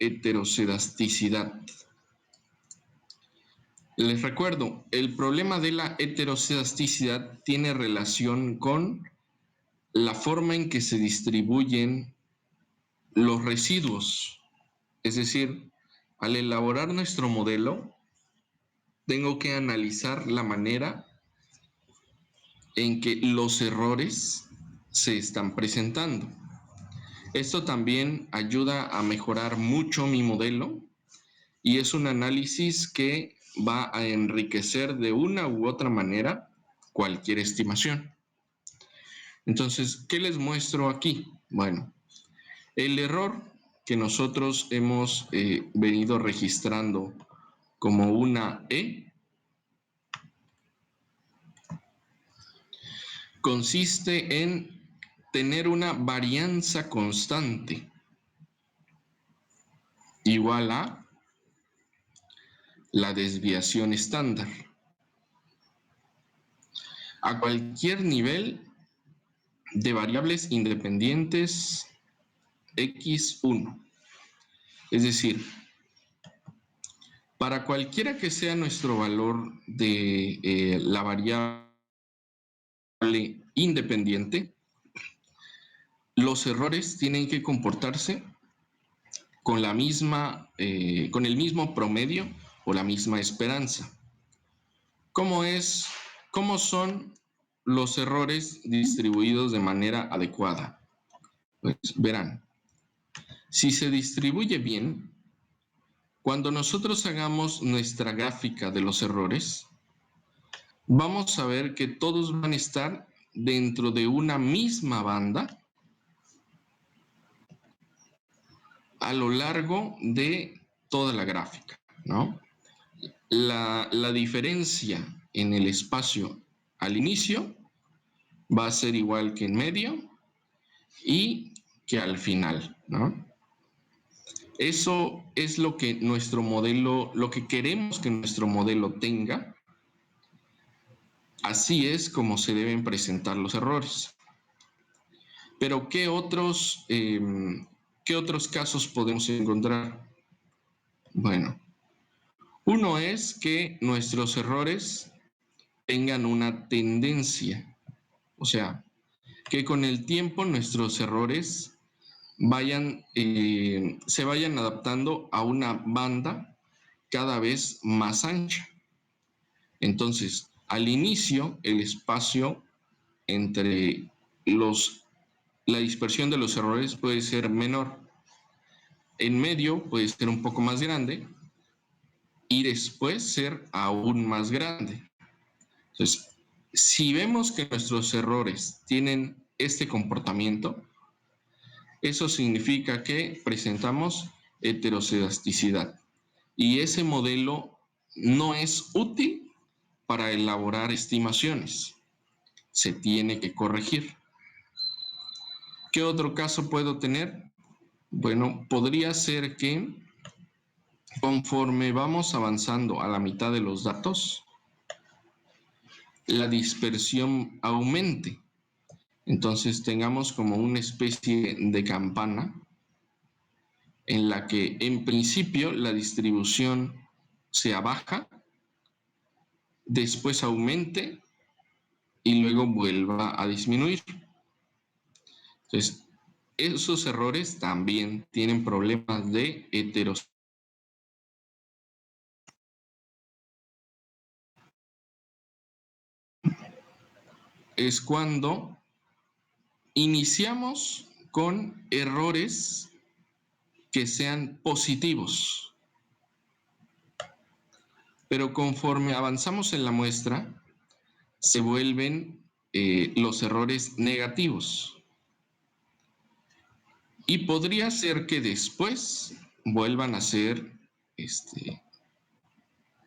heterocedasticidad. Les recuerdo, el problema de la heterocedasticidad tiene relación con la forma en que se distribuyen los residuos. Es decir, al elaborar nuestro modelo, tengo que analizar la manera en que los errores se están presentando. Esto también ayuda a mejorar mucho mi modelo y es un análisis que va a enriquecer de una u otra manera cualquier estimación. Entonces, ¿qué les muestro aquí? Bueno, el error que nosotros hemos venido registrando como una E consiste en tener una varianza constante igual a la desviación estándar a cualquier nivel de variables independientes x1. Es decir, para cualquiera que sea nuestro valor de la variable independiente, los errores tienen que comportarse con la misma, con el mismo promedio o la misma esperanza. ¿Cómo son los errores distribuidos de manera adecuada? Pues verán, si se distribuye bien, cuando nosotros hagamos nuestra gráfica de los errores, vamos a ver que todos van a estar dentro de una misma banda a lo largo de toda la gráfica, ¿no? La diferencia en el espacio al inicio va a ser igual que en medio y que al final, ¿no? Eso es lo que nuestro modelo, lo que queremos que nuestro modelo tenga. Así es como se deben presentar los errores. Pero ¿qué otros casos podemos encontrar? Bueno, uno es que nuestros errores tengan una tendencia, o sea, que con el tiempo nuestros errores se vayan adaptando a una banda cada vez más ancha. Entonces, al inicio, el espacio entre la dispersión de los errores puede ser menor. En medio puede ser un poco más grande y después ser aún más grande. Entonces, si vemos que nuestros errores tienen este comportamiento, eso significa que presentamos heterocedasticidad y ese modelo no es útil para elaborar estimaciones. Se tiene que corregir. ¿Qué otro caso puedo tener? Bueno, podría ser que conforme vamos avanzando a la mitad de los datos, la dispersión aumente. Entonces tengamos como una especie de campana en la que en principio la distribución sea baja, después aumente y luego vuelva a disminuir. Entonces, esos errores también tienen problemas de heterocedasticidad. Es cuando iniciamos con errores que sean positivos, pero conforme avanzamos en la muestra, se vuelven los errores negativos. Y podría ser que después vuelvan a ser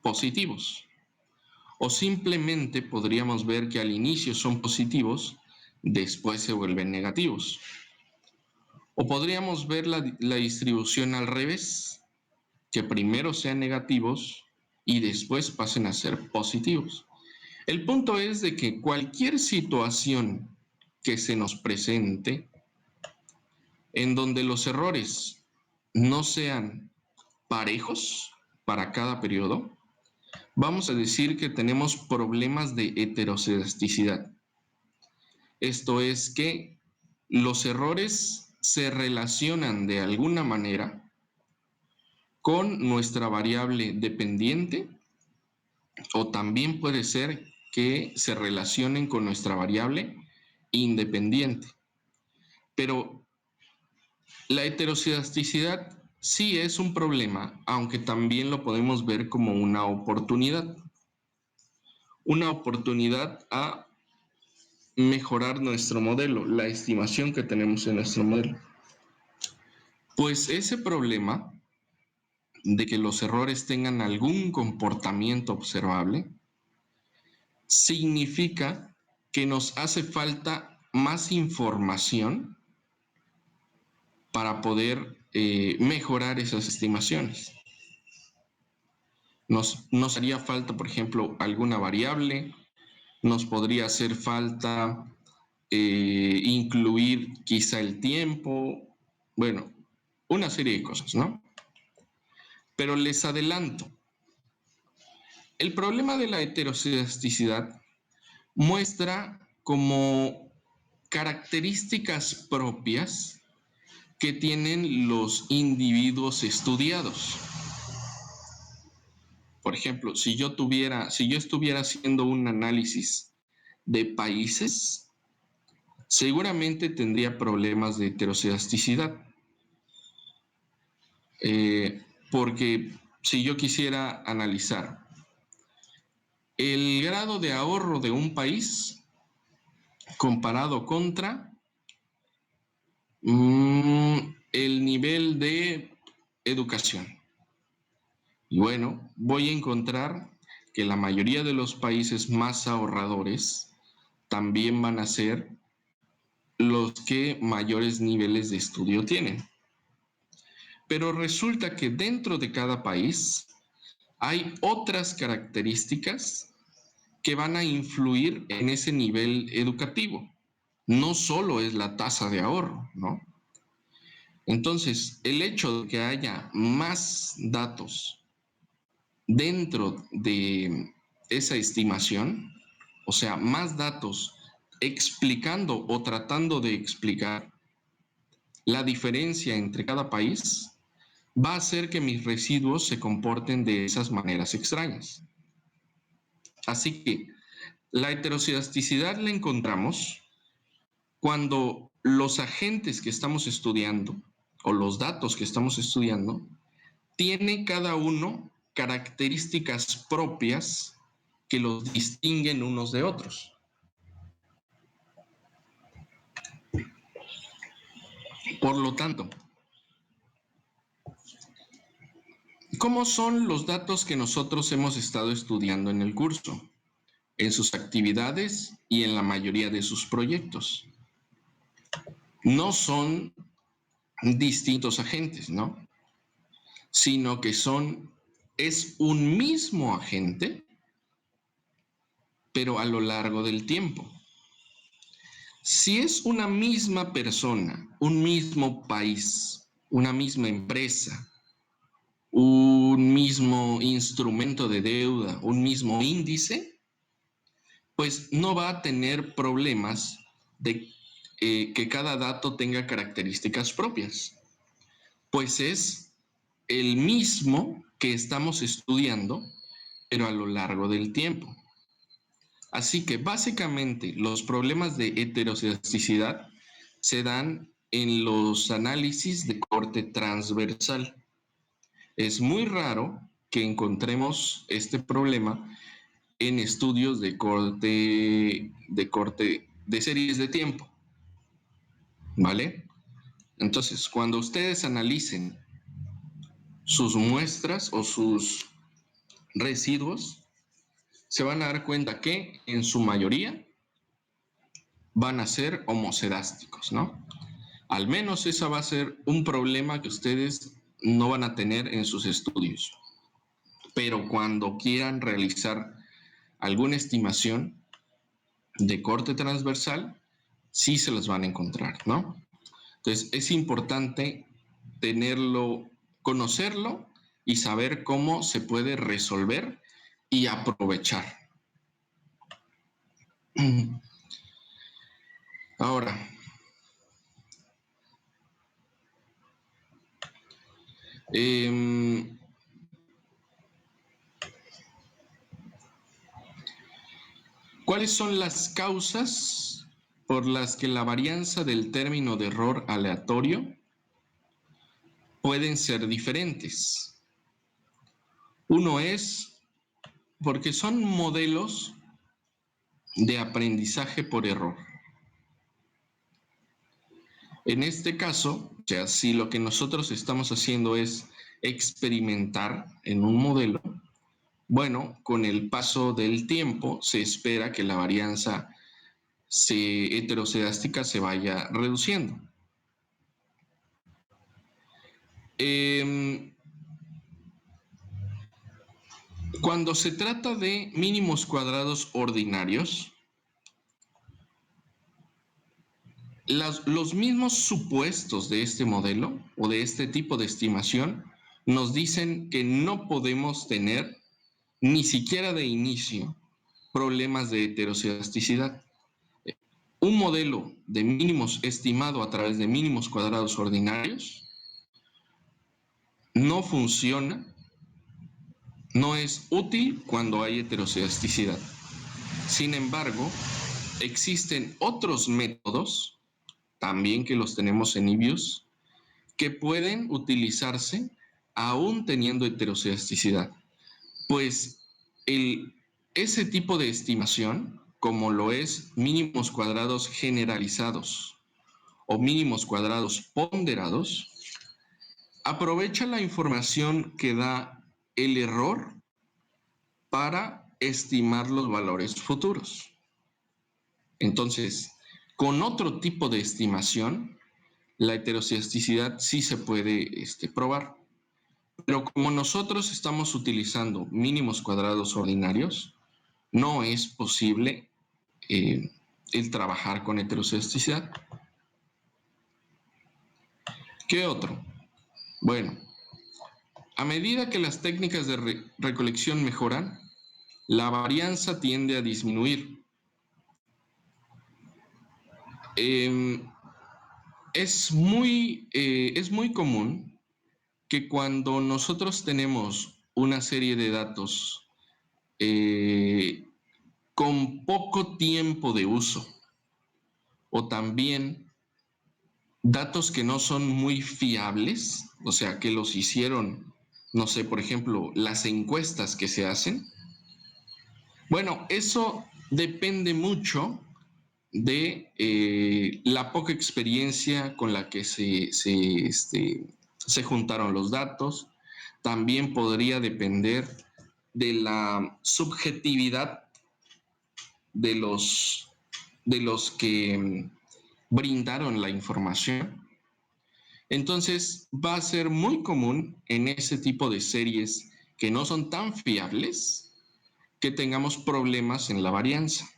positivos. O simplemente podríamos ver que al inicio son positivos, después se vuelven negativos. O podríamos ver la distribución al revés, que primero sean negativos y después pasen a ser positivos. El punto es de que cualquier situación que se nos presente en donde los errores no sean parejos para cada periodo, vamos a decir que tenemos problemas de heteroscedasticidad. Esto es que los errores se relacionan de alguna manera con nuestra variable dependiente, o también puede ser que se relacionen con nuestra variable independiente. Pero la heteroscedasticidad sí es un problema, aunque también lo podemos ver como una oportunidad. Una oportunidad a mejorar nuestro modelo, la estimación que tenemos en nuestro modelo. Pues ese problema de que los errores tengan algún comportamiento observable significa que nos hace falta más información para poder mejorar esas estimaciones. Nos haría falta, por ejemplo, alguna variable, nos podría hacer falta incluir quizá el tiempo, bueno, una serie de cosas, ¿no? Pero les adelanto, el problema de la heteroscedasticidad muestra como características propias que tienen los individuos estudiados. Por ejemplo, si yo estuviera haciendo un análisis de países, seguramente tendría problemas de heteroscedasticidad. Porque si yo quisiera analizar el grado de ahorro de un país comparado contra el nivel de educación. Y bueno, voy a encontrar que la mayoría de los países más ahorradores también van a ser los que mayores niveles de estudio tienen. Pero resulta que dentro de cada país hay otras características que van a influir en ese nivel educativo. No solo es la tasa de ahorro, ¿no? Entonces, el hecho de que haya más datos dentro de esa estimación, o sea, más datos explicando o tratando de explicar la diferencia entre cada país, va a hacer que mis residuos se comporten de esas maneras extrañas. Así que la heteroscedasticidad la encontramos cuando los agentes que estamos estudiando o los datos que estamos estudiando tiene cada uno características propias que los distinguen unos de otros. Por lo tanto, ¿cómo son los datos que nosotros hemos estado estudiando en el curso, en sus actividades y en la mayoría de sus proyectos? No son distintos agentes, ¿no? Sino que es un mismo agente, pero a lo largo del tiempo. Si es una misma persona, un mismo país, una misma empresa, un mismo instrumento de deuda, un mismo índice, pues no va a tener problemas de que cada dato tenga características propias, pues es el mismo que estamos estudiando, pero a lo largo del tiempo. Así que básicamente los problemas de heteroscedasticidad se dan en los análisis de corte transversal. Es muy raro que encontremos este problema en estudios de corte de series de tiempo, ¿vale? Entonces, cuando ustedes analicen sus muestras o sus residuos, se van a dar cuenta que en su mayoría van a ser homocedásticos, ¿no? Al menos esa va a ser un problema que ustedes no van a tener en sus estudios. Pero cuando quieran realizar alguna estimación de corte transversal, sí se las van a encontrar, ¿no? Entonces, es importante tenerlo, conocerlo y saber cómo se puede resolver y aprovechar. Ahora, ¿cuáles son las causas por las que la varianza del término de error aleatorio pueden ser diferentes? Uno es porque son modelos de aprendizaje por error. En este caso, o sea, si lo que nosotros estamos haciendo es experimentar en un modelo, bueno, con el paso del tiempo se espera que la varianza heteroscedástica se vaya reduciendo. Cuando se trata de mínimos cuadrados ordinarios, los mismos supuestos de este modelo o de este tipo de estimación nos dicen que no podemos tener ni siquiera de inicio problemas de heteroscedasticidad. Un modelo de mínimos estimado a través de mínimos cuadrados ordinarios no funciona, no es útil cuando hay heteroscedasticidad. Sin embargo, existen otros métodos, también que los tenemos en IBIUS, que pueden utilizarse aún teniendo heteroscedasticidad. Pues ese tipo de estimación, como lo es mínimos cuadrados generalizados o mínimos cuadrados ponderados, aprovecha la información que da el error para estimar los valores futuros. Entonces, con otro tipo de estimación, la heteroscedasticidad sí se puede probar. Pero como nosotros estamos utilizando mínimos cuadrados ordinarios, no es posible el trabajar con heteroscedasticidad. ¿Qué otro? Bueno, a medida que las técnicas de recolección mejoran, la varianza tiende a disminuir. Es muy común que cuando nosotros tenemos una serie de datos con poco tiempo de uso, o también datos que no son muy fiables, o sea, que los hicieron, no sé, por ejemplo, las encuestas que se hacen. Bueno, eso depende mucho de la poca experiencia con la que se juntaron los datos. También podría depender de la subjetividad de los que brindaron la información. Entonces va a ser muy común en ese tipo de series que no son tan fiables que tengamos problemas en la varianza.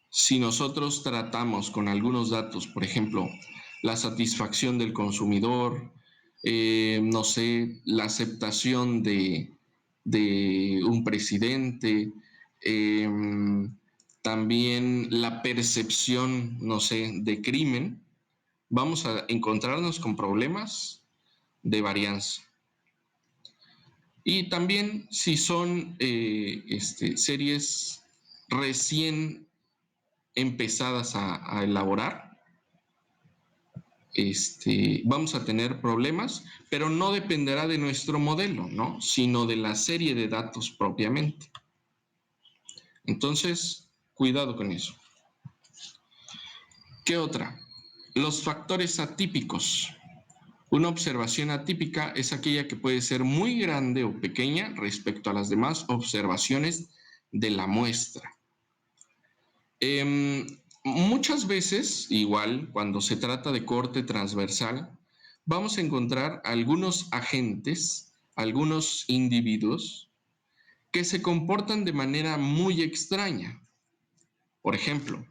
Si nosotros tratamos con algunos datos, por ejemplo, la satisfacción del consumidor, no sé, la aceptación de un presidente, también la percepción, no sé, de crimen, vamos a encontrarnos con problemas de varianza. Y también si son series recién empezadas a elaborar, vamos a tener problemas, pero no dependerá de nuestro modelo, ¿no? Sino de la serie de datos propiamente. Entonces, cuidado con eso. ¿Qué otra? Los factores atípicos. Una observación atípica es aquella que puede ser muy grande o pequeña respecto a las demás observaciones de la muestra. Muchas veces, igual, cuando se trata de corte transversal, vamos a encontrar algunos agentes, algunos individuos que se comportan de manera muy extraña. Por ejemplo,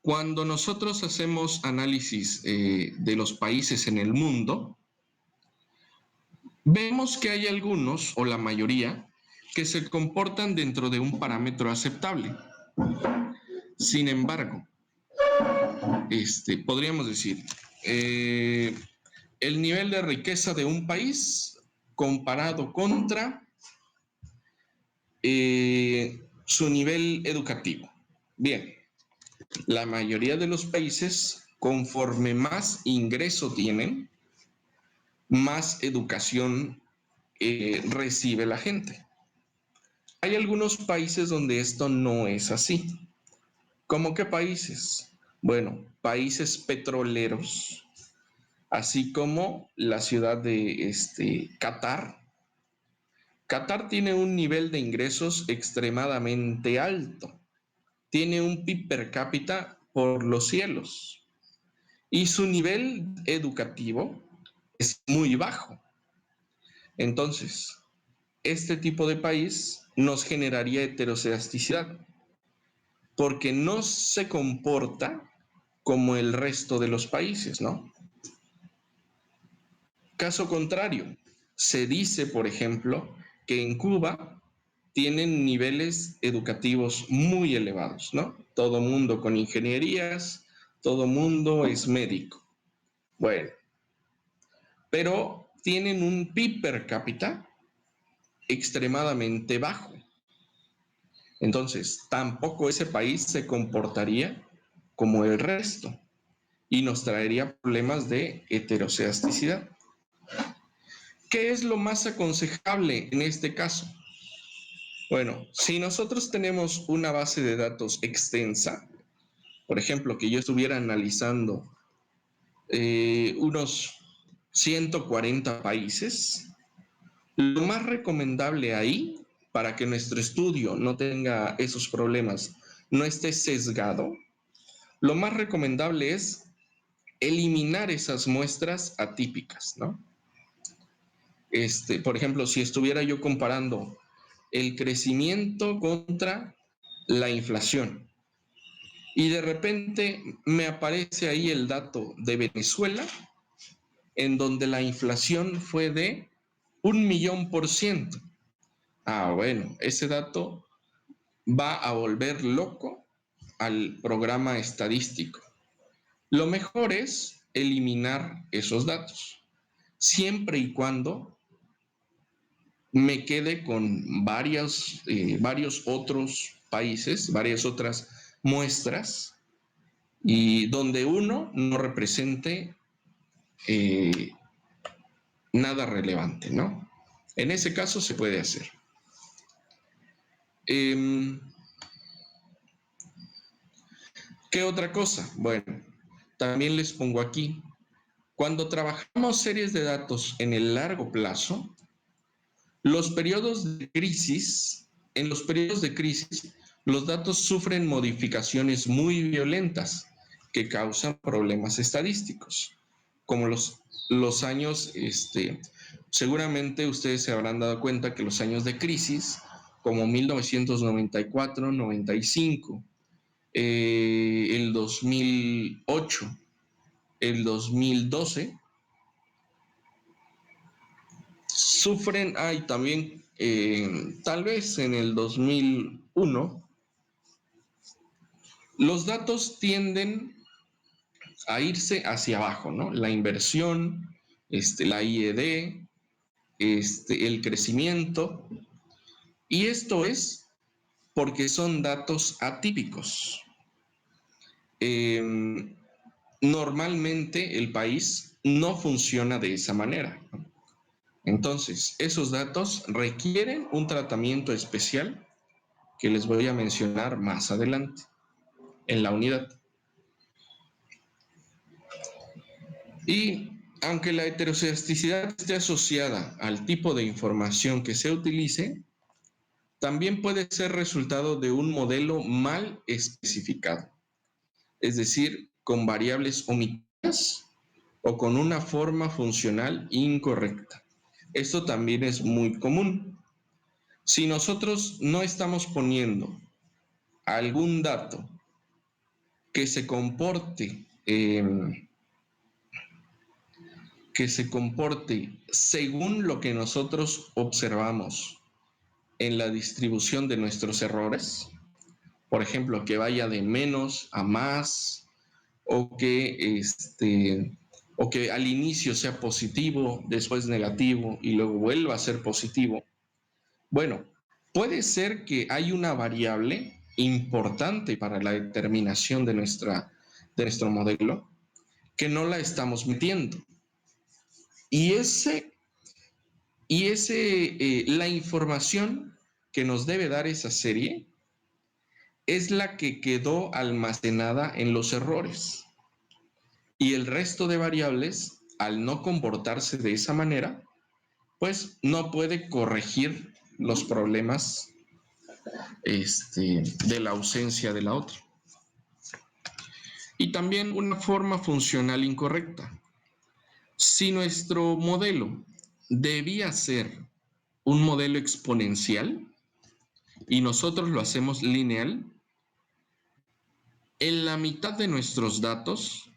Cuando nosotros hacemos análisis de los países en el mundo, vemos que hay algunos, o la mayoría, que se comportan dentro de un parámetro aceptable. Sin embargo, podríamos decir, el nivel de riqueza de un país comparado contra su nivel educativo. Bien, la mayoría de los países, conforme más ingreso tienen, más educación recibe la gente. Hay algunos países donde esto no es así. ¿Cómo qué países? Bueno, países petroleros, así como la ciudad de Qatar. Qatar tiene un nivel de ingresos extremadamente alto. Tiene un PIB per cápita por los cielos. Y su nivel educativo es muy bajo. Entonces, este tipo de país nos generaría heterocedasticidad, porque no se comporta como el resto de los países, ¿no? Caso contrario, se dice, por ejemplo, que en Cuba tienen niveles educativos muy elevados, ¿no? Todo mundo con ingenierías, todo mundo es médico. Bueno, pero tienen un PIB per cápita extremadamente bajo. Entonces, tampoco ese país se comportaría como el resto y nos traería problemas de heterocedasticidad. ¿Qué es lo más aconsejable en este caso? Bueno, si nosotros tenemos una base de datos extensa, por ejemplo, que yo estuviera analizando unos 140 países, lo más recomendable ahí, para que nuestro estudio no tenga esos problemas, no esté sesgado, lo más recomendable es eliminar esas muestras atípicas, ¿no? Por ejemplo, si estuviera yo comparando el crecimiento contra la inflación y de repente me aparece ahí el dato de Venezuela, en donde la inflación fue de 1.000.000%. Ah, bueno, ese dato va a volver loco al programa estadístico. Lo mejor es eliminar esos datos, siempre y cuando me quede con varios otros países, varias otras muestras, y donde uno no represente eh, nada relevante, ¿no? En ese caso se puede hacer. ¿Qué otra cosa? Bueno, también les pongo aquí, cuando trabajamos series de datos en el largo plazo, los periodos de crisis, en los periodos de crisis, los datos sufren modificaciones muy violentas que causan problemas estadísticos, como los años, seguramente ustedes se habrán dado cuenta que los años de crisis, como 1994, 95, el 2008, el 2012, sufren, también tal vez en el 2001, los datos tienden a irse hacia abajo, ¿no? La inversión, la IED, el crecimiento, y esto es porque son datos atípicos. Normalmente el país no funciona de esa manera, ¿no? Entonces, esos datos requieren un tratamiento especial que les voy a mencionar más adelante en la unidad. Y aunque la heterocedasticidad esté asociada al tipo de información que se utilice, también puede ser resultado de un modelo mal especificado, es decir, con variables omitidas o con una forma funcional incorrecta. Esto también es muy común. Si nosotros no estamos poniendo algún dato que se comporte, según lo que nosotros observamos en la distribución de nuestros errores. Por ejemplo, que vaya de menos a más, o que al inicio sea positivo, después negativo y luego vuelva a ser positivo. Bueno, puede ser que hay una variable importante para la determinación de nuestro modelo que no la estamos metiendo. Y la información que nos debe dar esa serie es la que quedó almacenada en los errores. Y el resto de variables, al no comportarse de esa manera, pues no puede corregir los problemas de la ausencia de la otra. Y también una forma funcional incorrecta. Si nuestro modelo debía ser un modelo exponencial y nosotros lo hacemos lineal, en la mitad de nuestros datos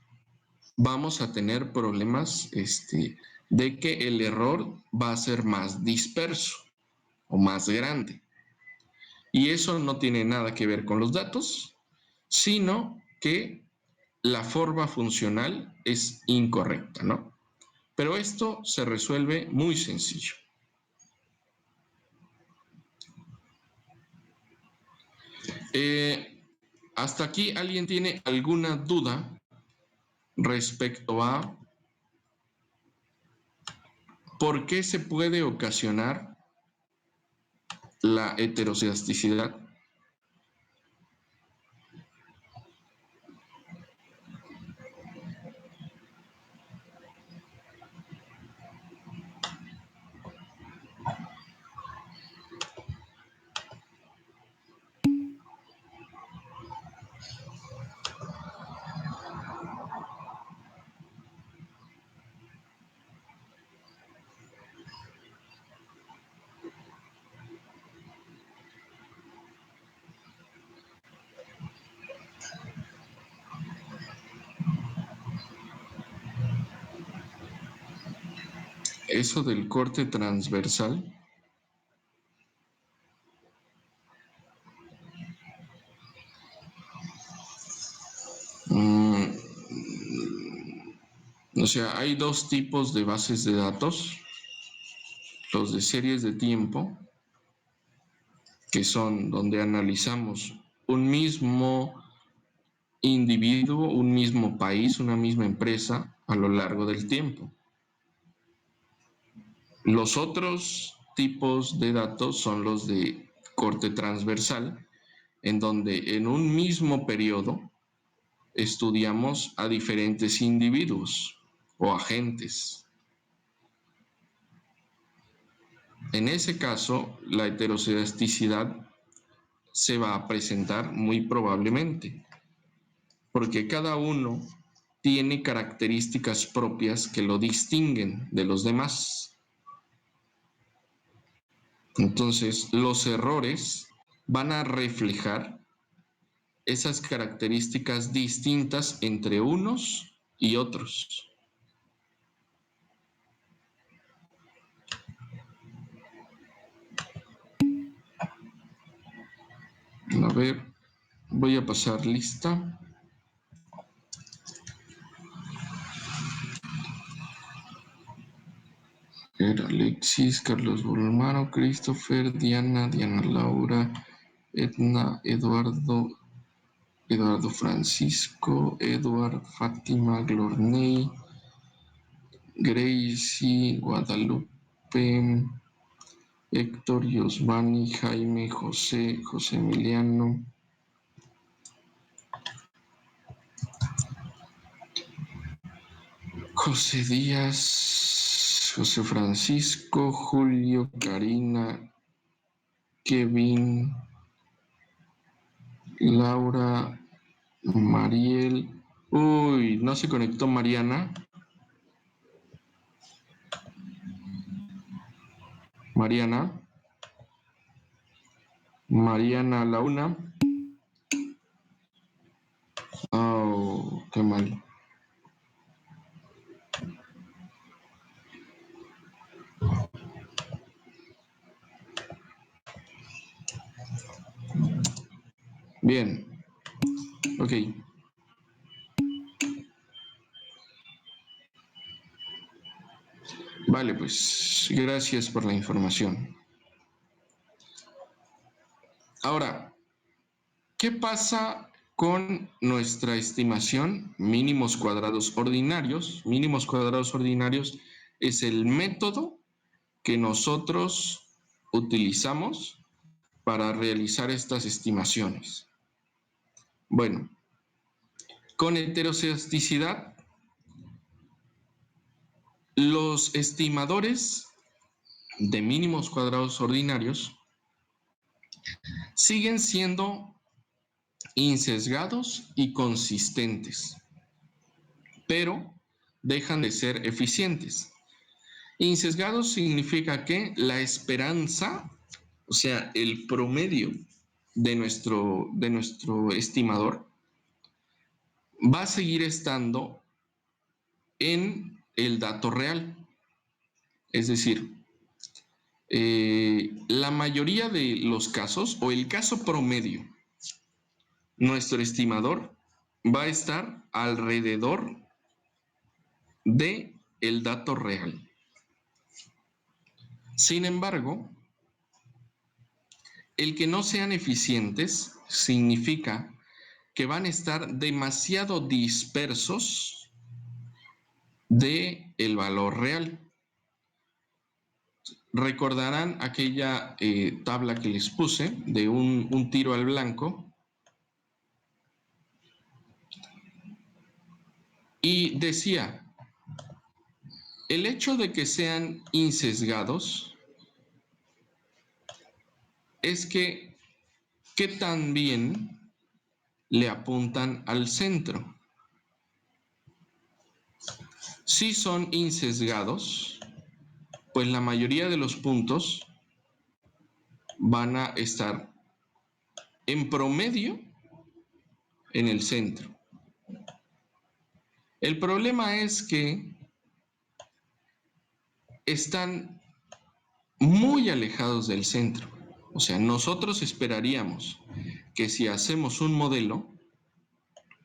vamos a tener problemas de que el error va a ser más disperso o más grande. Y eso no tiene nada que ver con los datos, sino que la forma funcional es incorrecta, ¿no? Pero esto se resuelve muy sencillo. ¿Hasta aquí alguien tiene alguna duda respecto a por qué se puede ocasionar la heteroscedasticidad? Eso del corte transversal. O sea, hay dos tipos de bases de datos, los de series de tiempo, que son donde analizamos un mismo individuo, un mismo país, una misma empresa a lo largo del tiempo. Los otros tipos de datos son los de corte transversal, en donde en un mismo periodo estudiamos a diferentes individuos o agentes. En ese caso, la heteroscedasticidad se va a presentar muy probablemente, porque cada uno tiene características propias que lo distinguen de los demás. Entonces, los errores van a reflejar esas características distintas entre unos y otros. A ver, voy a pasar lista. Alexis, Carlos Bolmaro, Christopher, Diana, Diana Laura, Edna, Eduardo, Eduardo Francisco, Edward, Fátima, Glorney, Gracie, Guadalupe, Héctor, Yosvani, Jaime, José, José Emiliano, José Díaz, José Francisco, Julio, Karina, Kevin, Laura, Mariel. Uy, no se conectó Mariana. Mariana. Mariana Launa. qué mal. Bien, ok. Vale, pues gracias por la información. Ahora, ¿qué pasa con nuestra estimación mínimos cuadrados ordinarios? Mínimos cuadrados ordinarios es el método que nosotros utilizamos para realizar estas estimaciones. Bueno, con heteroscedasticidad, los estimadores de mínimos cuadrados ordinarios siguen siendo insesgados y consistentes, pero dejan de ser eficientes. Insesgados significa que la esperanza, o sea, el promedio de nuestro estimador, va a seguir estando en el dato real. Es decir, la mayoría de los casos, o el caso promedio, nuestro estimador va a estar alrededor de el dato real. Sin embargo, el que no sean eficientes significa que van a estar demasiado dispersos de el valor real. Recordarán aquella tabla que les puse de un tiro al blanco. Y decía, el hecho de que sean insesgados es que qué tan bien le apuntan al centro. Si son insesgados, pues la mayoría de los puntos van a estar en promedio en el centro. El problema es que están muy alejados del centro. O sea, nosotros esperaríamos que si hacemos un modelo,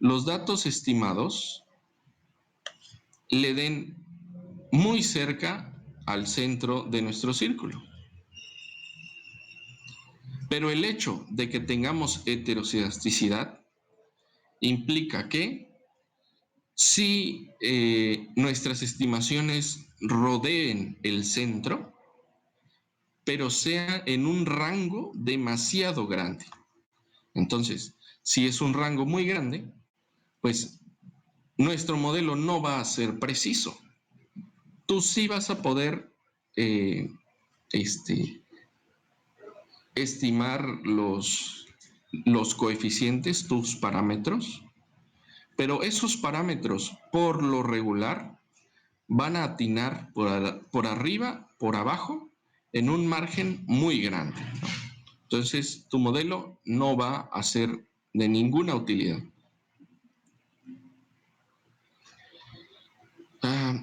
los datos estimados le den muy cerca al centro de nuestro círculo. Pero el hecho de que tengamos heteroscedasticidad implica que si nuestras estimaciones rodeen el centro, pero sean en un rango demasiado grande. Entonces, si es un rango muy grande, pues nuestro modelo no va a ser preciso. Tú sí vas a poder estimar los coeficientes, tus parámetros, pero esos parámetros por lo regular van a atinar por arriba, por abajo, en un margen muy grande, ¿no? Entonces, tu modelo no va a ser de ninguna utilidad.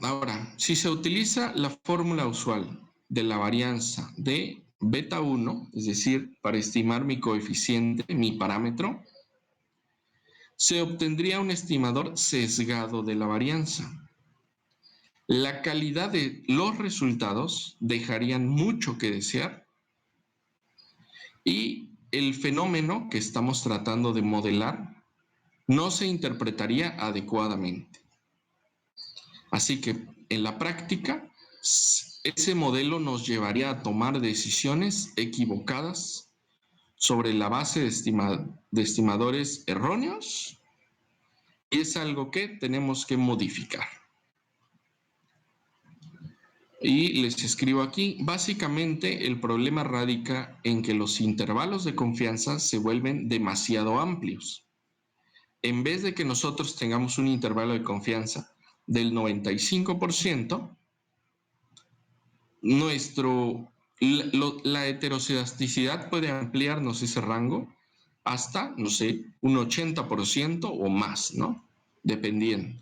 Ahora, si se utiliza la fórmula usual de la varianza de beta 1, es decir, para estimar mi coeficiente, mi parámetro, se obtendría un estimador sesgado de la varianza. La calidad de los resultados dejarían mucho que desear y el fenómeno que estamos tratando de modelar no se interpretaría adecuadamente. Así que en la práctica, ese modelo nos llevaría a tomar decisiones equivocadas sobre la base de estimadores erróneos, y es algo que tenemos que modificar. Y les escribo aquí, básicamente el problema radica en que los intervalos de confianza se vuelven demasiado amplios. En vez de que nosotros tengamos un intervalo de confianza del 95%, la heteroscedasticidad puede ampliarnos ese rango hasta, no sé, un 80% o más, ¿no? dependiendo.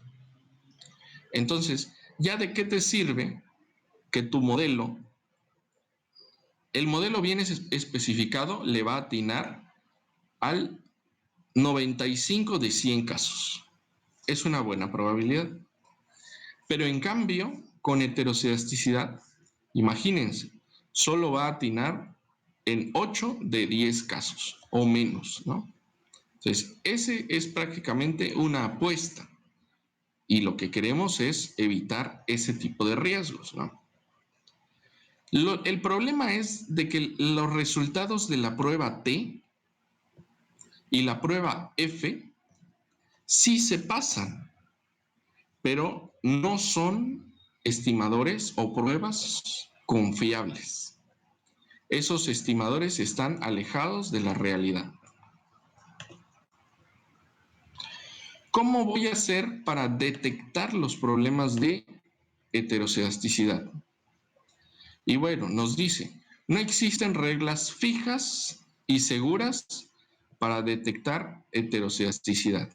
Entonces, ¿ya de qué te sirve que tu modelo, el modelo bien especificado, le va a atinar al 95 de 100 casos? Es una buena probabilidad. Pero en cambio, con heterocedisticidad, imagínense, solo va a atinar en 8 de 10 casos o menos, ¿no? Entonces, ese es prácticamente una apuesta y lo que queremos es evitar ese tipo de riesgos, ¿no? El problema es de que los resultados de la prueba T y la prueba F sí se pasan, pero no son estimadores o pruebas confiables. Esos estimadores están alejados de la realidad. ¿Cómo voy a hacer para detectar los problemas de heterocedisticidad? Y bueno, nos dice, no existen reglas fijas y seguras para detectar heterocedisticidad.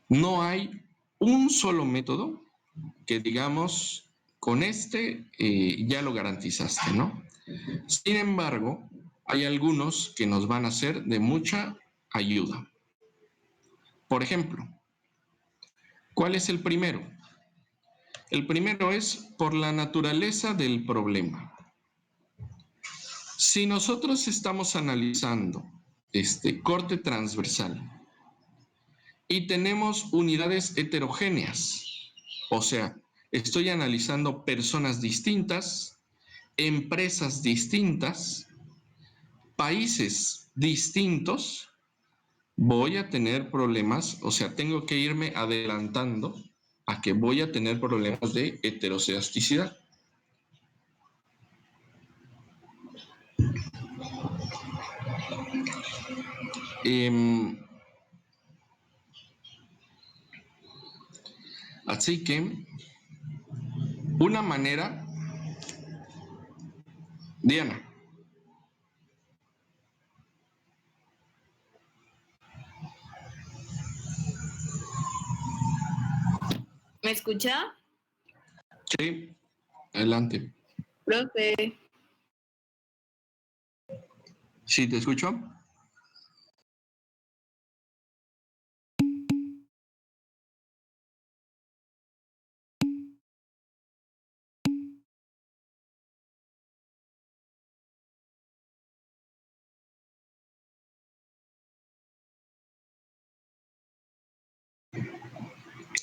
No hay un solo método que digamos, con este ya lo garantizaste, ¿no? Sin embargo, hay algunos que nos van a ser de mucha ayuda. Por ejemplo, ¿cuál es el primero? El primero es por la naturaleza del problema. Si nosotros estamos analizando este corte transversal y tenemos unidades heterogéneas, o sea, estoy analizando personas distintas, empresas distintas, países distintos, voy a tener problemas, o sea, tengo que irme adelantando a que voy a tener problemas de heterocedisticidad. Así que, una manera, Diana. ¿Me escucha? Sí, adelante. Profe. Sí, te escucho.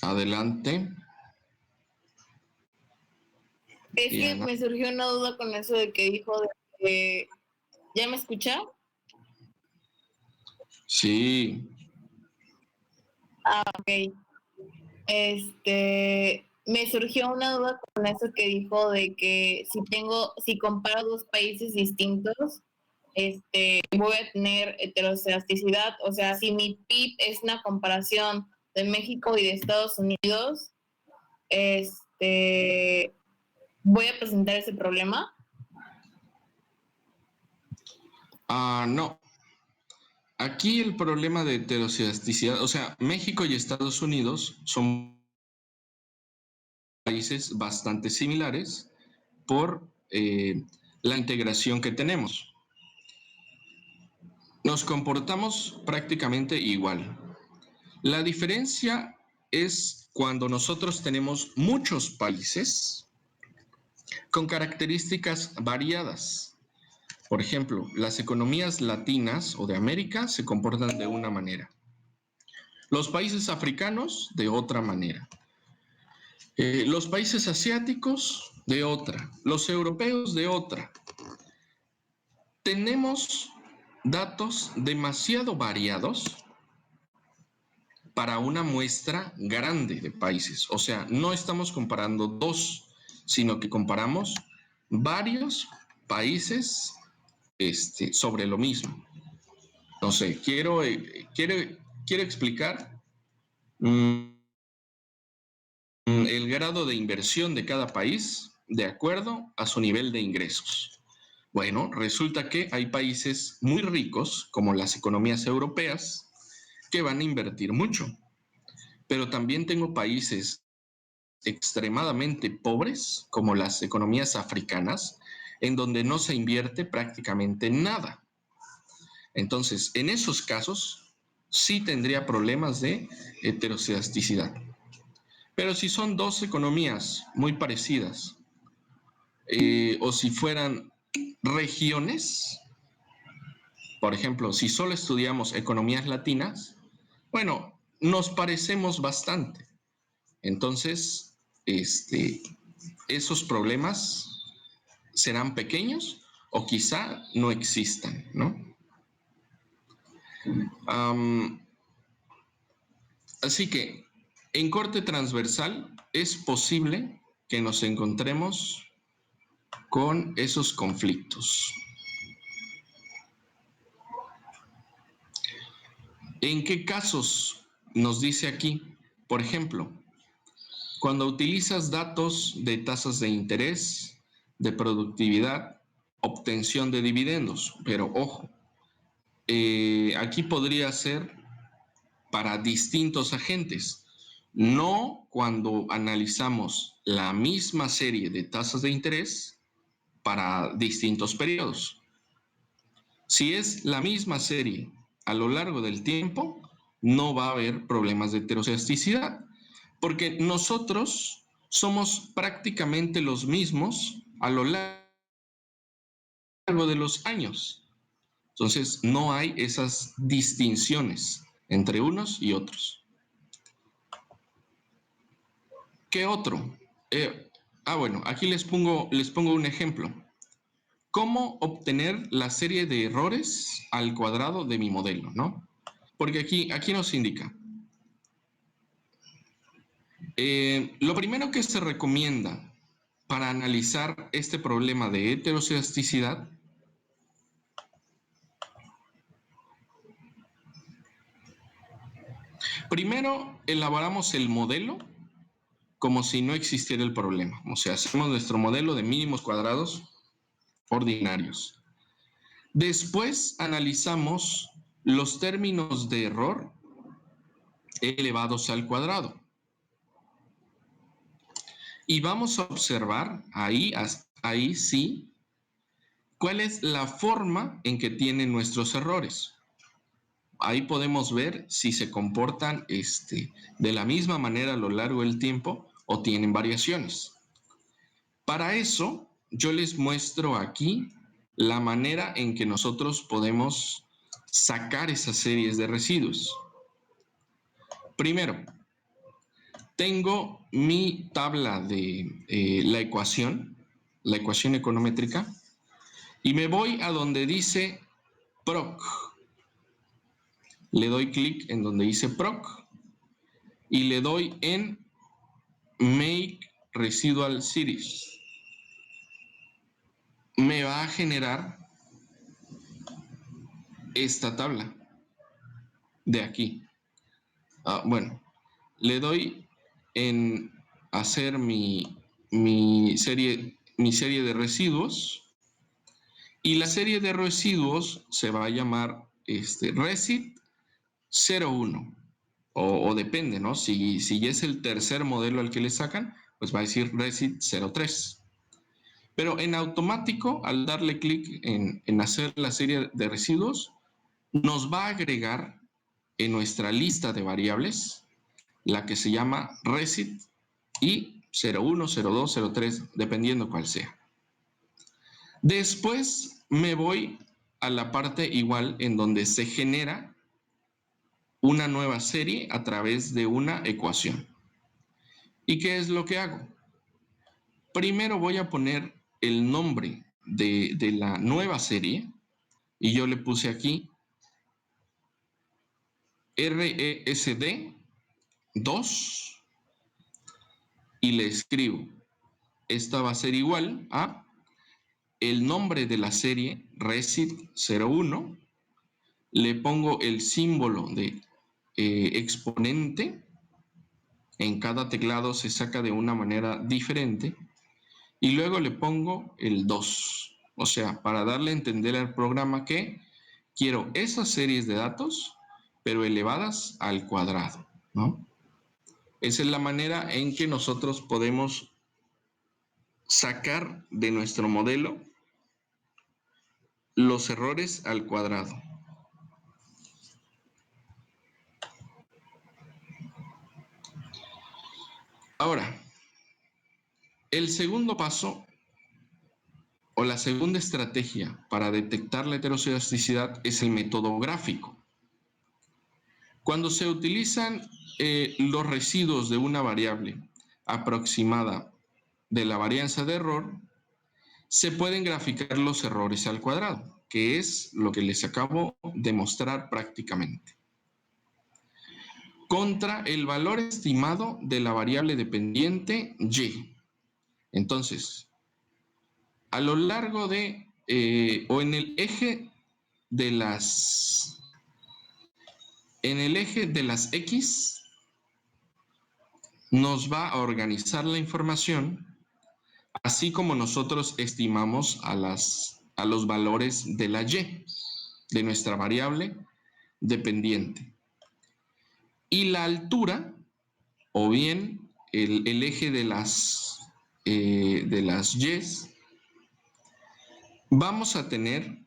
Adelante. Es Diana. que me surgió una duda con eso de que dijo de que... ¿Ya me escucha? Sí. Ah, ok. Me surgió una duda con eso que dijo de que si comparo dos países distintos, voy a tener heterocedisticidad. O sea, si mi PIB es una comparación de México y de Estados Unidos, voy a presentar ese problema. No. Aquí el problema de heterocedisticidad, o sea, México y Estados Unidos son países bastante similares por la integración que tenemos. Nos comportamos prácticamente igual. La diferencia es cuando nosotros tenemos muchos países con características variadas. Por ejemplo, las economías latinas o de América se comportan de una manera. Los países africanos de otra manera. Los países asiáticos de otra. Los europeos de otra. Tenemos datos demasiado variados para una muestra grande de países. O sea, no estamos comparando dos, sino que comparamos varios países sobre lo mismo. No sé, quiero explicar el grado de inversión de cada país de acuerdo a su nivel de ingresos. Bueno, resulta que hay países muy ricos, como las economías europeas, que van a invertir mucho. pero también tengo países extremadamente pobres, como las economías africanas, en donde no se invierte prácticamente nada. Entonces, en esos casos, sí tendría problemas de heterocedasticidad. Pero si son dos economías muy parecidas, o si fueran regiones, por ejemplo, si solo estudiamos economías latinas, bueno, nos parecemos bastante. Entonces, esos problemas serán pequeños o quizá no existan, ¿no? Así que en corte transversal es posible que nos encontremos con esos conflictos. ¿En qué casos nos dice aquí? Por ejemplo, cuando utilizas datos de tasas de interés, de productividad, obtención de dividendos, pero ojo, aquí podría ser para distintos agentes, no cuando analizamos la misma serie de tasas de interés para distintos periodos. Si es la misma serie a lo largo del tiempo, no va a haber problemas de heterocedasticidad, porque nosotros somos prácticamente los mismos a lo largo de los años. Entonces, no hay esas distinciones entre unos y otros. ¿Qué otro? Bueno, aquí les pongo un ejemplo. ¿Cómo obtener la serie de errores al cuadrado de mi modelo, no? Porque aquí nos indica. Lo primero que se recomienda para analizar este problema de heterocedasticidad primero elaboramos el modelo como si no existiera el problema. O sea, hacemos nuestro modelo de mínimos cuadrados ordinarios. Después analizamos los términos de error elevados al cuadrado. Y vamos a observar ahí sí cuál es la forma en que tienen nuestros errores. Ahí podemos ver si se comportan de la misma manera a lo largo del tiempo o tienen variaciones. Para eso, yo les muestro aquí la manera en que nosotros podemos sacar esas series de residuos. Primero, tengo mi tabla de la ecuación econométrica, y me voy a donde dice PROC. Le doy clic en donde dice PROC y le doy en Make Residual Series. Me va a generar esta tabla de aquí. Bueno, le doy en hacer mi serie de residuos, y la serie de residuos se va a llamar Resid 01, o depende, ¿no? Si es el tercer modelo al que le sacan, pues va a decir Resid 03. Pero en automático, al darle clic en hacer la serie de residuos, nos va a agregar en nuestra lista de variables la que se llama Resid y 01, 02, 03, dependiendo cuál sea. Después me voy a la parte igual en donde se genera una nueva serie a través de una ecuación. ¿Y qué es lo que hago? Primero voy a poner el nombre de la nueva serie, y yo le puse aquí RESD 2, y le escribo, esta va a ser igual a el nombre de la serie Resid 01, le pongo el símbolo de exponente, en cada teclado se saca de una manera diferente, y luego le pongo el 2, o sea, para darle a entender al programa que quiero esas series de datos, pero elevadas al cuadrado, ¿no? Esa es la manera en que nosotros podemos sacar de nuestro modelo los errores al cuadrado. Ahora, el segundo paso o la segunda estrategia para detectar la heteroscedasticidad es el método gráfico. Cuando se utilizan los residuos de una variable aproximada de la varianza de error, se pueden graficar los errores al cuadrado, que es lo que les acabo de mostrar prácticamente, contra el valor estimado de la variable dependiente y. Entonces, a lo largo de, o en el eje de las, X, nos va a organizar la información, así como nosotros estimamos a los valores de la Y, de nuestra variable dependiente. Y la altura, o bien el eje de las Y's, vamos a tener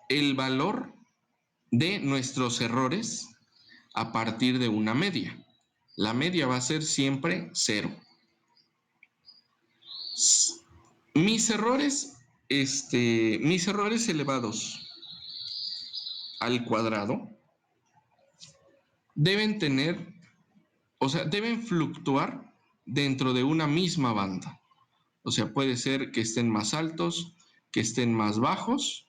el valor de nuestros errores a partir de una media. La media va a ser siempre 0. Mis errores elevados al cuadrado deben deben fluctuar dentro de una misma banda. O sea, puede ser que estén más altos, que estén más bajos,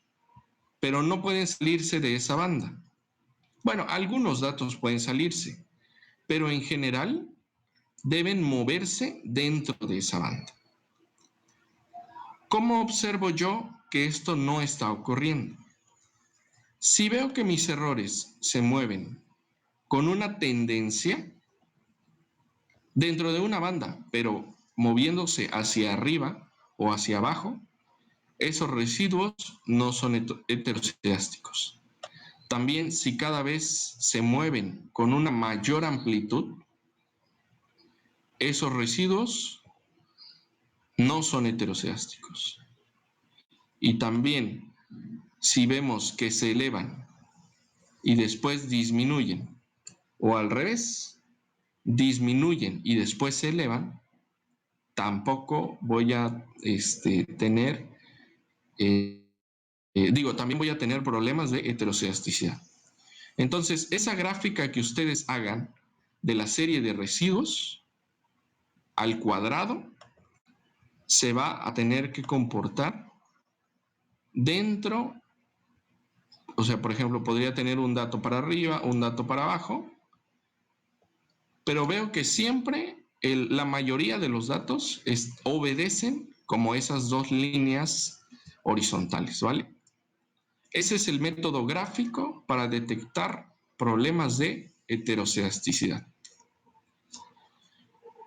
pero no pueden salirse de esa banda. Bueno, algunos datos pueden salirse, pero en general deben moverse dentro de esa banda. ¿Cómo observo yo que esto no está ocurriendo? Si veo que mis errores se mueven con una tendencia dentro de una banda, pero moviéndose hacia arriba o hacia abajo, esos residuos no son heteroscedásticos. También si cada vez se mueven con una mayor amplitud, esos residuos no son heteroscedásticos. Y también si vemos que se elevan y después disminuyen, o al revés, disminuyen y después se elevan, tampoco voy a tener, también voy a tener problemas de heteroscedasticidad. Entonces, esa gráfica que ustedes hagan de la serie de residuos al cuadrado se va a tener que comportar dentro, o sea, por ejemplo, podría tener un dato para arriba, un dato para abajo, pero veo que siempre la mayoría de los datos obedecen como esas dos líneas horizontales, ¿vale? Ese es el método gráfico para detectar problemas de heteroscedasticidad.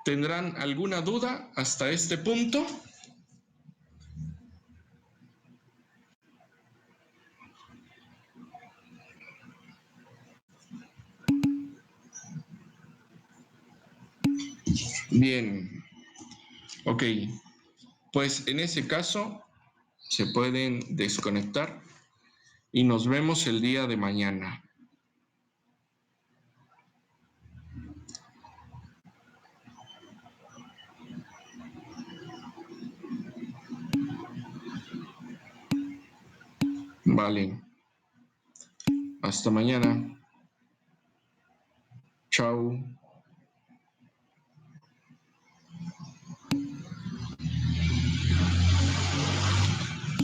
¿Tendrán alguna duda hasta este punto? Bien, ok, pues en ese caso se pueden desconectar y nos vemos el día de mañana. Vale, hasta mañana. Chao.